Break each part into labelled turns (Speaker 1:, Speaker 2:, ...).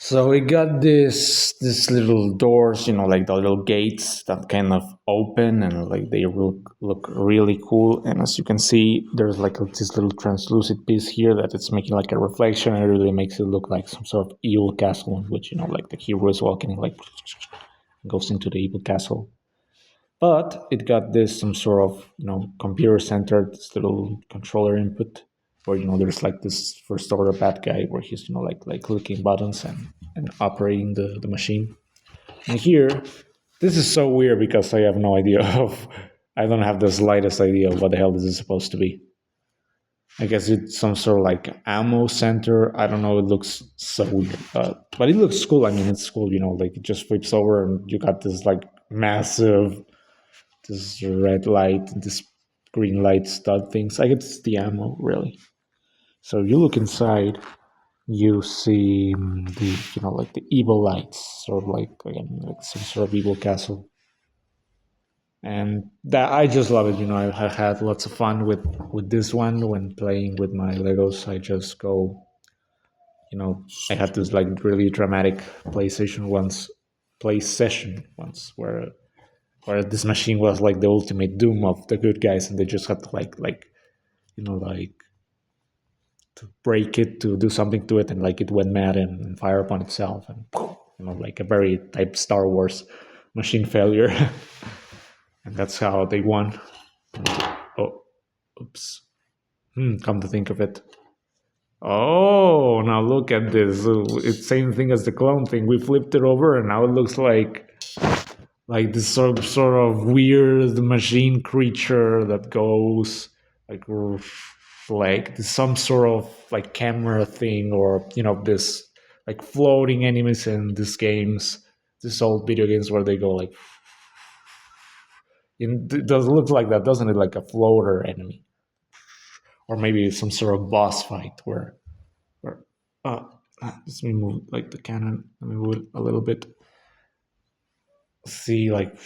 Speaker 1: So we got this little doors, like the little gates that kind of open and like they look really cool. And as you can see, there's like this little translucent piece here that it's making like a reflection, and it really makes it look like some sort of evil castle, in which like the hero is walking and like goes into the evil castle. But it got this some sort of computer centered this little controller input where there's like this first order bad guy where he's like clicking buttons and operating the machine. And here, this is so weird because I have no idea of I don't have the slightest idea of what the hell this is supposed to be. I guess it's some sort of like ammo center. I don't know. It looks so weird, but it looks cool. I mean, it's cool. Like it just flips over and you got this like massive this red light, this green light stud things. I guess it's the ammo, really. So you look inside, you see the like the evil lights, sort of like again like some sort of evil castle, and that I just love it. I had lots of fun with this one when playing with my Legos. I just go, I had this like really dramatic play session once where this machine was like the ultimate doom of the good guys, and they just had to like to break it, to do something to it, and like it went mad and fire upon itself, and like a very type Star Wars machine failure. And that's how they won. Oh, oops. Come to think of it. Oh, now look at this. It's same thing as the clone thing. We flipped it over, and now it looks like this sort of weird machine creature that goes like some sort of like camera thing, or this like floating enemies in these games, these old video games where they go like it does look like that, doesn't it? Like a floater enemy, or maybe some sort of boss fight where uh let me move like the cannon, let me move it a little bit. See, like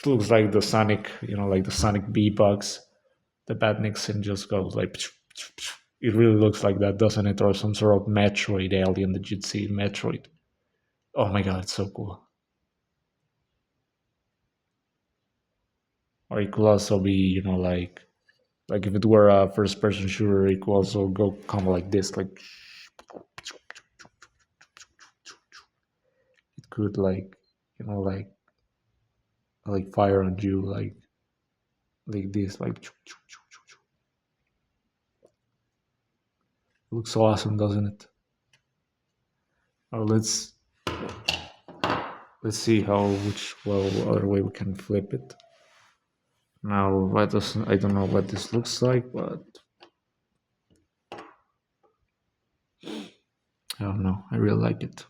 Speaker 1: looks like the Sonic, like the Sonic B bugs, the badniks, and just goes like. It really looks like that, doesn't it? Or some sort of Metroid alien that you'd see in Metroid. Oh my god, it's so cool. Or it could also be, like if it were a first-person shooter, it could also go come like this, like it could like fire on you, like this, like it looks so awesome, doesn't it? Or let's see which other way we can flip it. Now I don't know what this looks like, but I don't know. I really like it.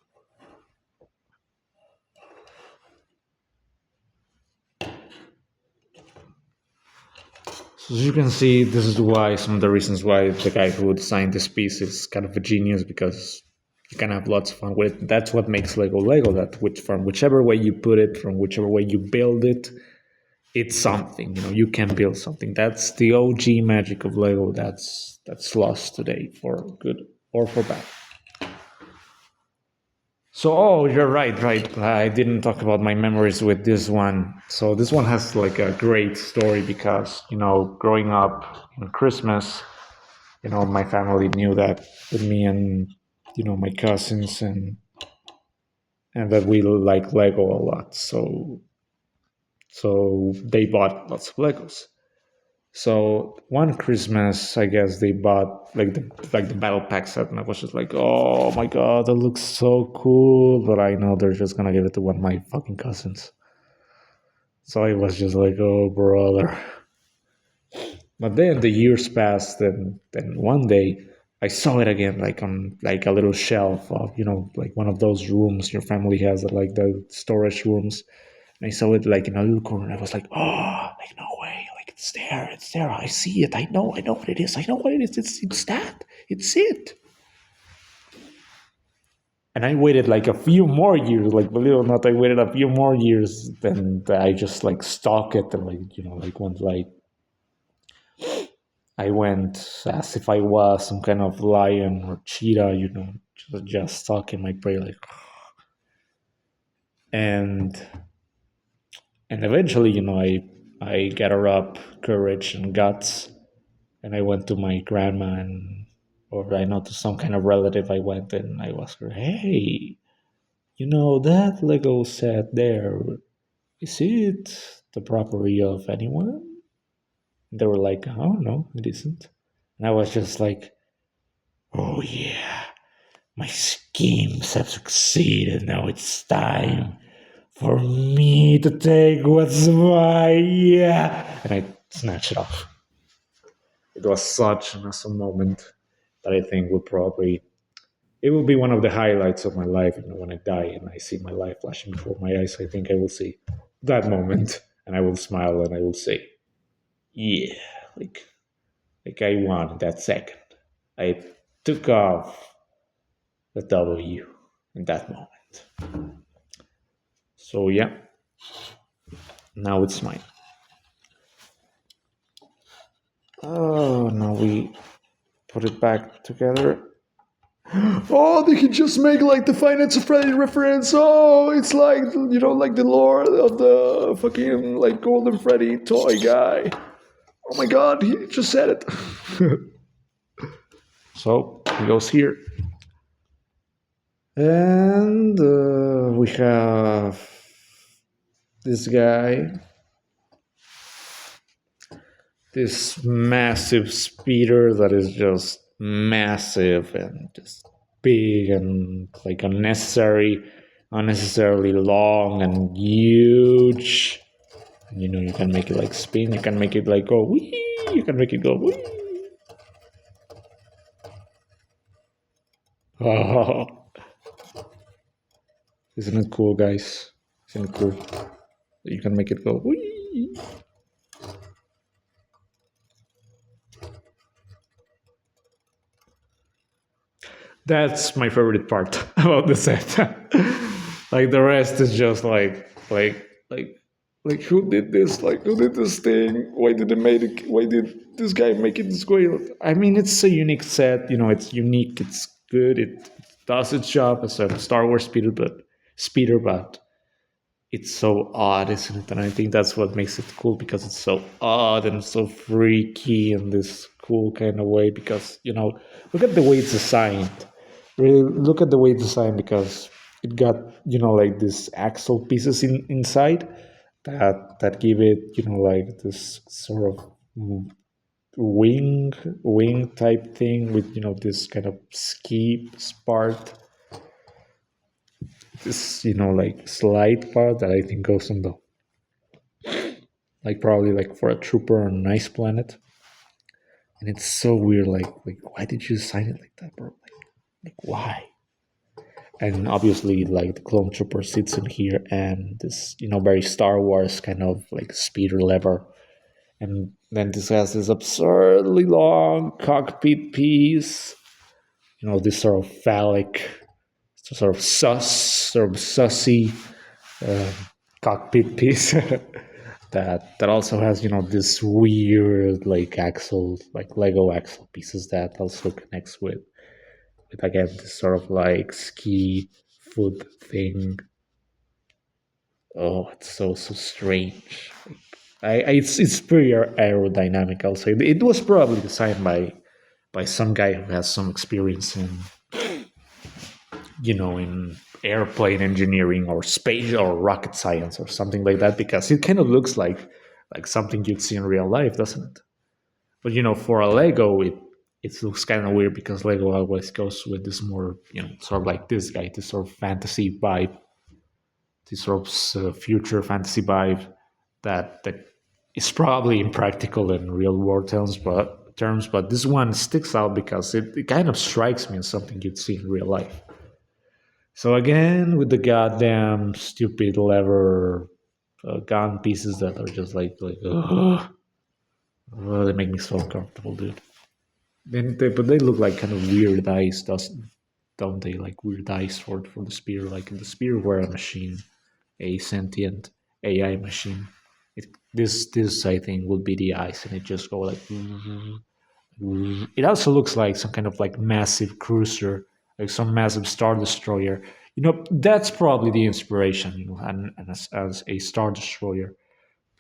Speaker 1: So as you can see, this is why some of the reasons why the guy who designed this piece is kind of a genius, because you can have lots of fun with it. That's what makes Lego. That from whichever way you put it, from whichever way you build it, it's something. You can build something. That's the OG magic of Lego. That's lost today for good or for bad. So, oh, you're right. I didn't talk about my memories with this one. So this one has like a great story because, growing up in Christmas, my family knew that with me and, my cousins, and that we like Lego a lot. So they bought lots of Legos. So one Christmas, I guess they bought like the battle pack set, and I was just like, "Oh my god, that looks so cool!" But I know they're just gonna give it to one of my fucking cousins. So I was just like, "Oh brother." But then the years passed, and then one day I saw it again, like on like a little shelf of like one of those rooms your family has, like the storage rooms. And I saw it like in a little corner. I was like, "Oh, like no way! Like it's there. I see it. I know what it is. I know what it is. It's that. It's it." And I waited like a few more years. Like believe it or not, I waited a few more years. Then I just like stalk it, and like once like I went as if I was some kind of lion or cheetah, just stuck in my brain, like, and eventually, I gathered up courage and guts, and I went to my grandma and, or I know to some kind of relative. I went and I asked her, "Hey, that Lego set there, is it the property of anyone?" And they were like, "Oh no, it isn't." And I was just like, "Oh yeah, my schemes have succeeded. Now it's time for me to take what's mine." Yeah. And I snatched it off. It was such an awesome moment that I think it will be one of the highlights of my life. When I die and I see my life flashing before my eyes, I think I will see that moment and I will smile and I will say, yeah, like, I won that second. I took off the W in that moment. So yeah, now it's mine. Oh, now we put it back together. Oh, they can just make like the Finance of Freddy reference. Oh, it's like like the lore of the fucking like Golden Freddy toy guy. Oh my god, he just said it. So he goes here, and we have this guy, this massive speeder that is just massive and just big and like unnecessarily long and huge. And, you can make it like spin, you can make it like go wee, you can make it go wee. Oh, isn't it cool, guys? Isn't it cool? You can make it go wee. That's my favorite part about the set. Like the rest is just like who did this? Like who did this thing? Why did they make it? Why did this guy make it this way? I mean, it's a unique set. It's unique. It's good. It does its job as a Star Wars speeder, but it's so odd, isn't it? And I think that's what makes it cool, because it's so odd and so freaky in this cool kind of way. Because look at the way it's designed. Really look at the way it's designed, because it got like these axle pieces inside that give it like this sort of wing type thing with this kind of ski part, this like slide part that I think goes on the, like, probably like for a trooper on an ice planet. And it's so weird, like why did you design it like that, bro? Like why? And obviously, like, the clone trooper sits in here, and this very Star Wars kind of like speeder lever, and then this has this absurdly long cockpit piece, this sort of phallic, sort of sussy cockpit piece that also has this weird like axle, like Lego axle pieces that also connects with again this sort of like ski foot thing. Oh, it's so strange. It's pretty aerodynamic. Also, it was probably designed by some guy who has some experience in airplane engineering or space or rocket science or something like that, because it kind of looks like something you'd see in real life, doesn't it? But for a Lego, it looks kind of weird, because Lego always goes with this more sort of like this guy, this sort of fantasy vibe, this sort of future fantasy vibe that is probably impractical in real world terms, but this one sticks out because it kind of strikes me as something you'd see in real life. So again, with the goddamn stupid lever gun pieces that are just like ugh, they make me so uncomfortable, dude. But they look like kind of weird dice, don't they? Like weird dice for the spear. Like in the spear, were a machine, a sentient AI machine. This I think would be the eyes, and it just go like. It also looks like some kind of like massive cruiser like some massive star destroyer. That's probably the inspiration, and as a star destroyer,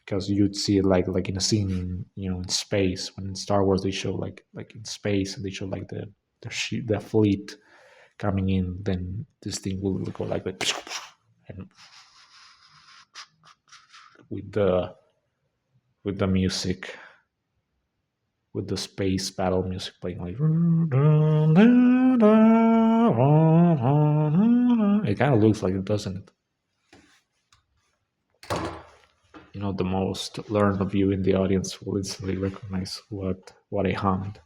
Speaker 1: because you'd see it like in a scene in space, when in Star Wars they show like in space, and they show like the fleet coming in. Then this thing will go like that, and with the with the music, with the space battle music playing like it kind of looks like it, doesn't it? The most learned of you in the audience will instantly recognize what I hummed.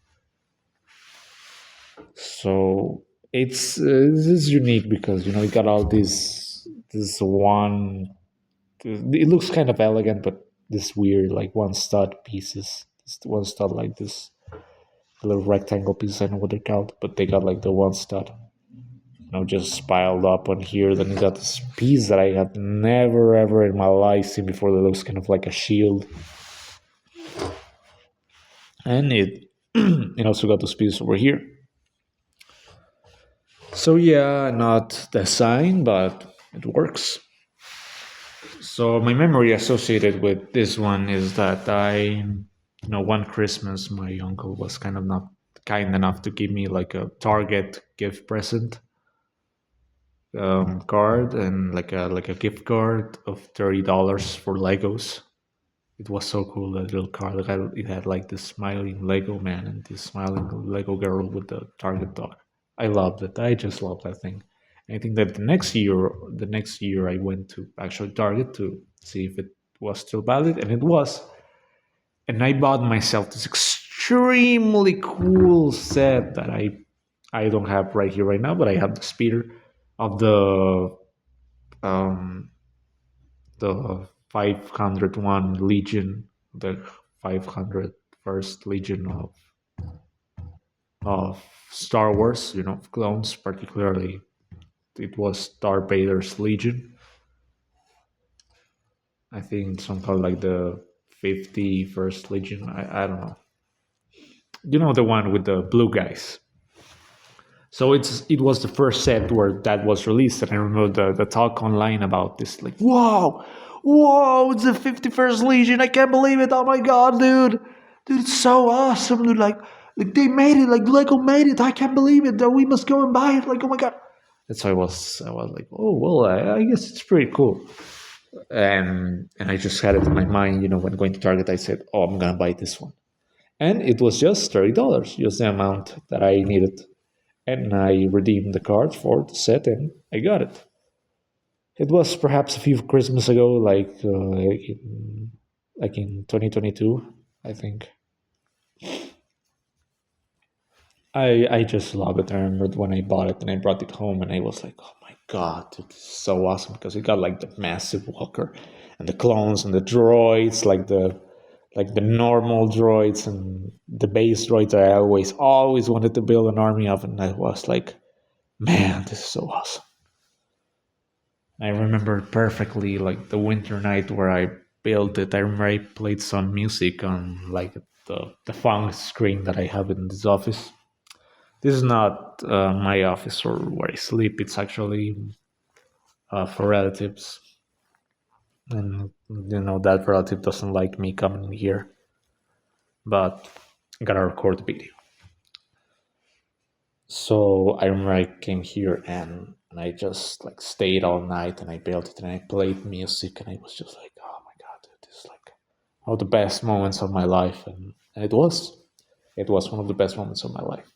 Speaker 1: So this is unique because it got all this one. It looks kind of elegant, but this weird like one stud pieces. This one stud like this little rectangle pieces. I don't know what they're called, but they got like the one stud. Just piled up on here. Then you got this piece that I had never ever in my life seen before. That looks kind of like a shield, and it also got this piece over here. So yeah, not the sign, but it works. So my memory associated with this one is that one Christmas, my uncle was kind of not kind enough to give me like a Target gift present card, and like a gift card of $30 for Legos. It was so cool, that little card. It had like this smiling Lego man and this smiling Lego girl with the Target dog. I loved it. I just loved that thing. I think that the next year I went to actually Target to see if it was still valid, and it was. And I bought myself this extremely cool set that I don't have right here right now, but I have the speeder of um the 501 Legion, the 501st Legion of Star Wars, clones. Particularly, it was Darth Vader's Legion. I think some called like the 51st Legion. I don't know. The one with the blue guys. So it was the first set where that was released, and I remember the talk online about this, like, whoa, it's the 51st Legion, I can't believe it, oh my god, dude, it's so awesome, dude, like they made it, like Lego made it, I can't believe it, we must go and buy it, like, oh my god. That's why I was like, oh well, I guess it's pretty cool, and I just had it in my mind, when going to Target, I said, oh, I'm gonna buy this one, and it was just $30, just the amount that I needed. And I redeemed the card for the set, and I got it. It was perhaps a few Christmas ago, like in 2022, I think. I just love it. I remember when I bought it and I brought it home, and I was like, oh my god, dude, this is so awesome, because it got like the massive walker and the clones and the droids, like the normal droids and the base droids that I always wanted to build an army of, and I was like, man, this is so awesome. I remember perfectly like the winter night where I built it. I remember I played some music on like the phone screen that I have in this office. This is not my office or where I sleep. It's actually for relatives, and that relative doesn't like me coming in here, but I gotta record the video. So I remember I came here, and I just like stayed all night, and I built it, and I played music, and I was just like, oh my god, dude, this is like one of the best moments of my life, and it was one of the best moments of my life.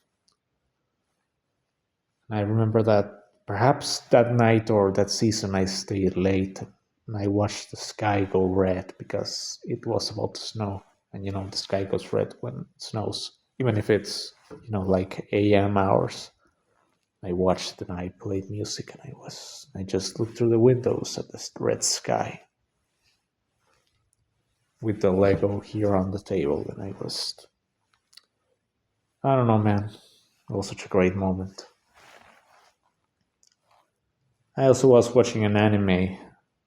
Speaker 1: And I remember that perhaps that night or that season I stayed late, and I watched the sky go red because it was about to snow, and the sky goes red when it snows, even if it's like AM hours. I watched and I played music, and I just looked through the windows at the red sky with the Lego here on the table, and I don't know, man. It was such a great moment. I also was watching an anime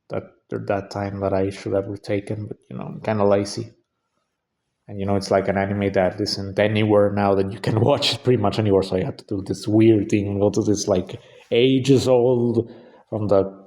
Speaker 1: that time that I should have taken, but I'm kind of lazy. And it's like an anime that isn't anywhere now, that you can watch it pretty much anywhere. So I had to do this weird thing, go to this like ages old from the